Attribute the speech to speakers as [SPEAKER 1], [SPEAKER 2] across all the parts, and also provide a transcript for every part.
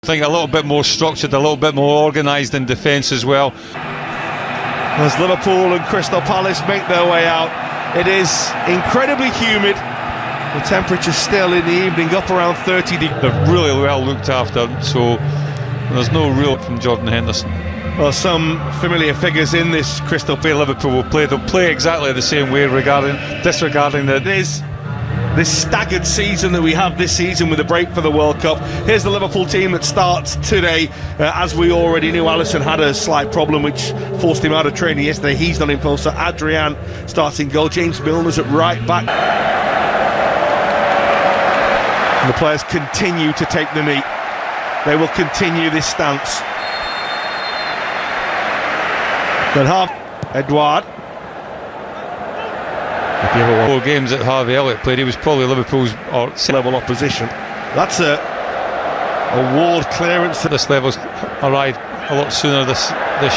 [SPEAKER 1] think a little bit more structured, a little bit more organised in defence as well.
[SPEAKER 2] As Liverpool and Crystal Palace make their way out, it is incredibly humid. The temperature's still in the evening up around 30 degrees.
[SPEAKER 1] They're really well looked after, so there's no real from Jordan Henderson.
[SPEAKER 2] Well, some familiar figures in this Crystal Palace.
[SPEAKER 1] Liverpool will play. They'll play exactly the same way, disregarding that.
[SPEAKER 2] It is this staggered season that we have this season with a break for the World Cup. Here's the Liverpool team that starts today. As we already knew, Alisson had a slight problem which forced him out of training yesterday. He's not in full, so Adrian starts in goal. James Milner's at right back. And the players continue to take the knee. They will continue this stance. But Edouard.
[SPEAKER 1] 4 games that Harvey Elliott played, he was probably Liverpool's
[SPEAKER 2] level opposition. That's a ward clearance.
[SPEAKER 1] This level's arrived a lot sooner this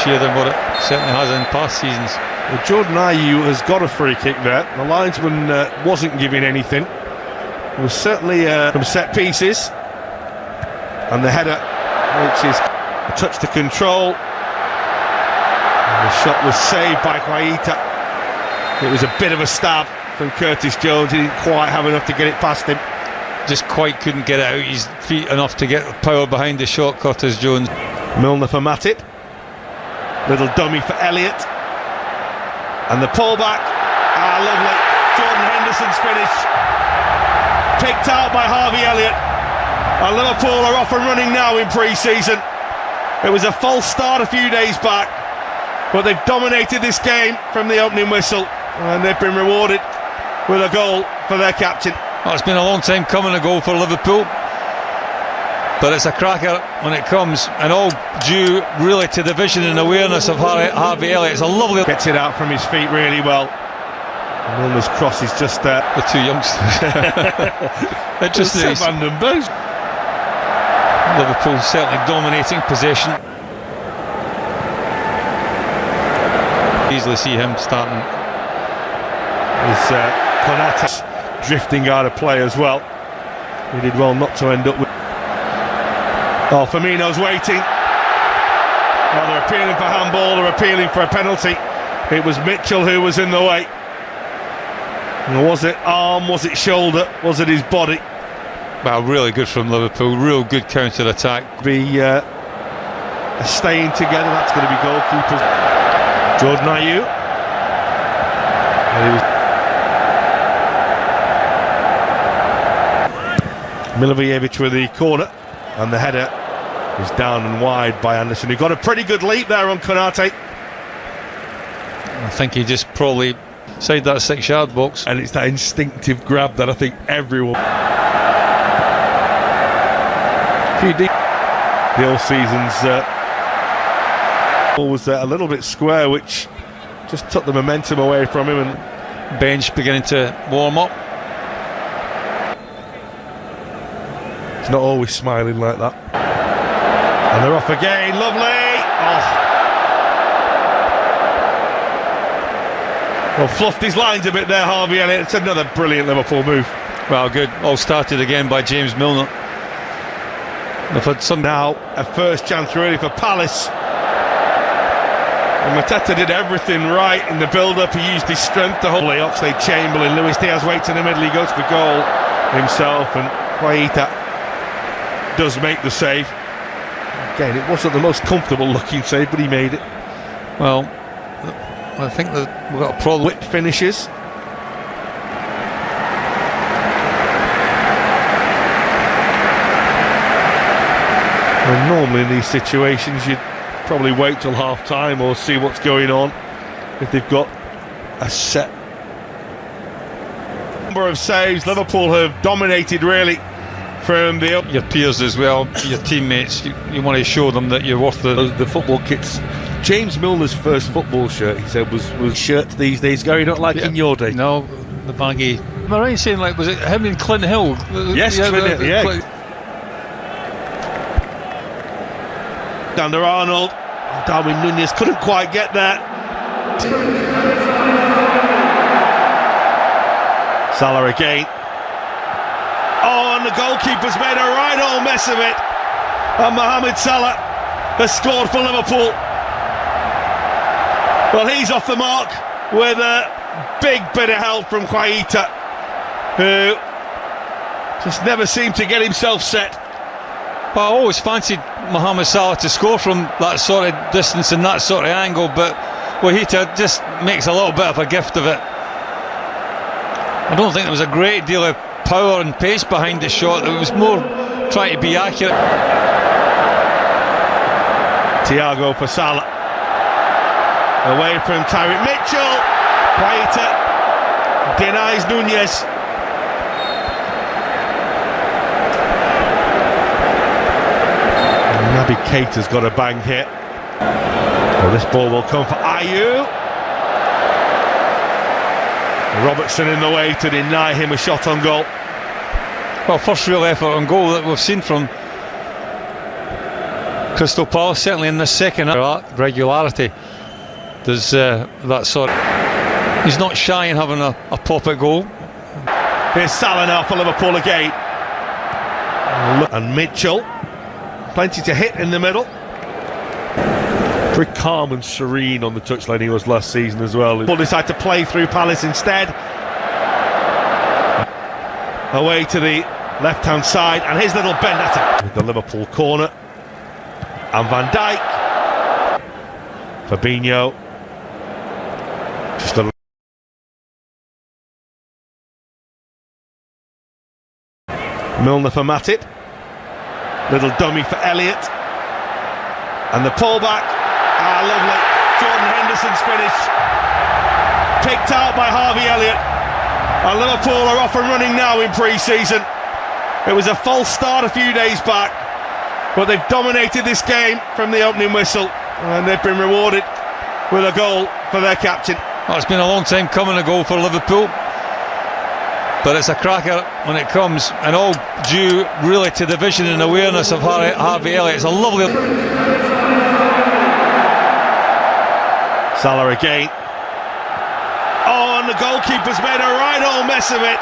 [SPEAKER 1] year than what it certainly has in past seasons.
[SPEAKER 2] Well, Jordan Ayew has got a free kick there. The linesman wasn't giving anything. It was certainly from set pieces. And the header, which is a touch to control. And the shot was saved by Quaita. It was a bit of a stab from Curtis Jones. He didn't quite have enough to get it past him.
[SPEAKER 1] Just quite couldn't get it out his feet enough to get the power behind the shot, Curtis Jones.
[SPEAKER 2] Milner for Matip. Little dummy for Elliott. And the pullback. Lovely. Jordan Henderson's finish. Picked out by Harvey Elliott. And Liverpool are off and running now in pre-season. It was a false start a few days back, but they've dominated this game from the opening whistle, and they've been rewarded with a goal for their captain.
[SPEAKER 1] Well, it's been a long time coming, a goal for Liverpool, but it's a cracker when it comes, and all due really to the vision and awareness of Harvey Elliott. It's a lovely...
[SPEAKER 2] Gets it out from his feet really well. And Milner's cross is just there.
[SPEAKER 1] The two youngsters. They're just
[SPEAKER 2] random both.
[SPEAKER 1] Liverpool certainly dominating possession. Easily see him starting.
[SPEAKER 2] There's Konate drifting out of play as well. He did well not to end up with... Oh, Firmino's waiting. Oh, they're appealing for handball, they're appealing for a penalty. It was Mitchell who was in the way. And was it arm, was it shoulder, was it his body?
[SPEAKER 1] Well, really good from Liverpool, real good counter-attack.
[SPEAKER 2] Staying together, that's going to be goalkeepers. Jordan Ayew. Milivojevic with the corner, and the header is down and wide by Anderson, who got a pretty good leap there on Konate.
[SPEAKER 1] I think he just probably saved that 6-yard box.
[SPEAKER 2] And it's that instinctive grab that I think everyone... The all season's was a little bit square, which just took the momentum away from him, and
[SPEAKER 1] bench beginning to warm up.
[SPEAKER 2] It's not always smiling like that. And they're off again, lovely! Well, fluffed his lines a bit there, Harvey Elliott. It's another brilliant Liverpool move.
[SPEAKER 1] Well, good. All started again by James Milner.
[SPEAKER 2] They've had some now, a first chance really for Palace. And Mateta did everything right in the build-up. He used his strength to hold Oxlade-Chamberlain. Luis Diaz waits in the middle, he goes for goal himself, and Quaita does make the save. Again, it wasn't the most comfortable looking save, but he made it.
[SPEAKER 1] Well, I think that we've got a problem.
[SPEAKER 2] Whip finishes. And normally in these situations you'd probably wait till half-time or see what's going on if they've got a set number of saves. Liverpool have dominated really from
[SPEAKER 1] your peers as well, your teammates. You want to show them that you're worth
[SPEAKER 2] the football kits. James Milner's first football shirt, he said, was shirts these days going not like in your day.
[SPEAKER 1] No, the baggy. Am I right in saying, like, was it him and Clint Hill?
[SPEAKER 2] Yes, Clint Hill, yeah. Under Arnold, Darwin Núñez couldn't quite get there. Salah again. Oh, and the goalkeeper's made a right old mess of it. And Mohamed Salah has scored for Liverpool. Well, he's off the mark with a big bit of help from Quaita, who just never seemed to get himself set.
[SPEAKER 1] Well, I always fancied Mohamed Salah to score from that sort of distance and that sort of angle, but Quaita just makes a little bit of a gift of it. I don't think there was a great deal of power and pace behind the shot. It was more trying to be accurate.
[SPEAKER 2] Thiago for Salah. Away from Tyreek Mitchell. Quaita denies Nunez. Naby Keita's got a bang here. Well, this ball will come for Ayew. Robertson in the way to deny him a shot on goal.
[SPEAKER 1] Well, first real effort on goal that we've seen from Crystal Palace, certainly in the second half. Regularity does that sort of... He's not shy in having a pop at goal.
[SPEAKER 2] Here's Salah now for Liverpool again. And Mitchell, plenty to hit in the middle. Very calm and serene on the touchline he was last season as well. Liverpool decide to play through Palace instead. Away to the left-hand side, and his little bend at it with the Liverpool corner. And Van Dijk. Fabinho. Just a Milner for Matip. Little dummy for Elliott. And the pullback. Ah, lovely. Jordan Henderson's finish. Picked out by Harvey Elliott. And Liverpool are off and running now in pre-season. It was a false start a few days back, but they've dominated this game from the opening whistle, and they've been rewarded with a goal for their captain.
[SPEAKER 1] Well, it's been a long time coming, a goal for Liverpool, but it's a cracker when it comes, and all due really to the vision and awareness of Harvey Elliott. It's a lovely...
[SPEAKER 2] Salah again. Oh, and the goalkeeper's made a right old mess of it.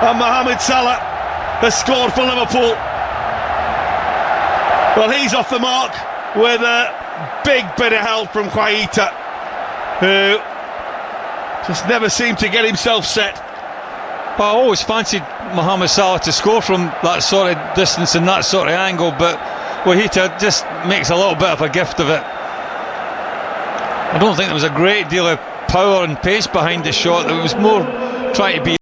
[SPEAKER 2] And Mohamed Salah has scored for Liverpool. Well, he's off the mark with a big bit of help from Quaita, who just never seemed to get himself set.
[SPEAKER 1] Well, I always fancied Mohamed Salah to score from that sort of distance and that sort of angle, but Quaita just makes a little bit of a gift of it. I don't think there was a great deal of power and pace behind the shot. It was more trying to be